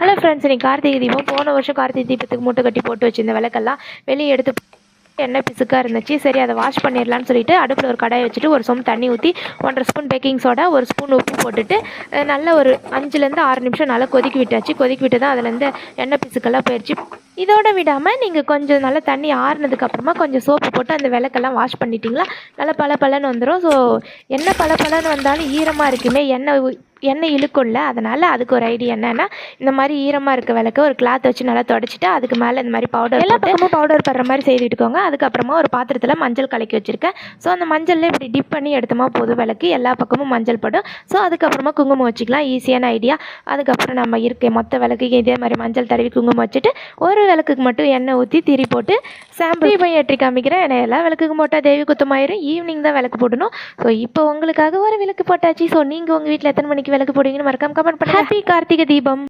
Hello friends, இன்னைக்கு கார்த்திகை தீபம். போன வருஷம் கார்த்திகை தீபத்துக்கு மூட்டை கட்டி போட்டு வச்சிருந்த விளக்கெல்லாம் வெளியே எடுத்து எண்ணெய் பிசுக்காக இருந்துச்சு. சரி, அதை வாஷ் பண்ணிடலான்னு சொல்லிட்டு அடுப்பில் ஒரு கடாயை வச்சுட்டு ஒரு சொம்பு தண்ணி ஊற்றி 1.5 ஸ்பூன் பேக்கிங் சோடா, 1 ஸ்பூன் உப்பு போட்டுட்டு நல்லா ஒரு 5லேருந்து 6 நிமிஷம் நல்லா கொதிக்க விட்டாச்சு. கொதிக்க விட்டு தான் அதுலேருந்து எண்ணெய் பிசுக்கெல்லாம் போயிடுச்சு. இதோட விடாமல் நீங்கள் கொஞ்சம் நல்லா தண்ணி ஆறுனதுக்கப்புறமா கொஞ்சம் சோப்பு போட்டு அந்த விளக்கெல்லாம் வாஷ் பண்ணிட்டீங்களா நல்லா பளபளன்னு வந்துடும். ஸோ எண்ணெய் பளபளன்னு வந்தாலும் ஈரமாக இருக்குமே, எண்ணெய் இழுக்கும்ல. அதனால் அதுக்கு ஒரு ஐடியா என்னென்னா, இந்த மாதிரி ஈரமாக இருக்க விளக்க ஒரு கிளாத் வச்சு நல்லா தொடச்சிட்டு அதுக்கு மேலே இந்த மாதிரி பவுடர், எல்லா பக்கமும் பவுடர் படுற மாதிரி செய்துட்டுக்கோங்க. அதுக்கப்புறமா ஒரு பாத்திரத்தில் மஞ்சள் கலக்கி வச்சுருக்கேன். ஸோ அந்த மஞ்சளில் இப்படி டிப் பண்ணி எடுத்தோமா போதும், விளக்கு எல்லா பக்கமும் மஞ்சள் படும். ஸோ அதுக்கப்புறமா குங்குமம் வச்சுக்கலாம், ஈஸியான ஐடியா. அதுக்கப்புறம் நம்ம இருக்க மொத்த விளக்குக்கு இதே மாதிரி மஞ்சள் தடவி குங்குமம் வச்சுட்டு ஒரு விளக்குக்கு மட்டும் எண்ணெய் ஊற்றி திரி போட்டு சாம்பிள் போய் ஏற்றி காமிக்கிறேன். ஏன்னா எல்லா விளக்குக்கு போட்டால் தேவி குத்தமாயிரும். ஈவினிங் தான் விளக்கு போடணும். ஸோ இப்போ உங்களுக்காக ஒரு விளக்கு போட்டாச்சு. ஸோ நீங்கள் உங்கள் வீட்டில் எத்தனை மணிக்கு விளக்கு போடுவீங்கன்னு மறக்காம கமெண்ட் பண்ணுங்க. ஹாப்பி கார்த்திகை தீபம்.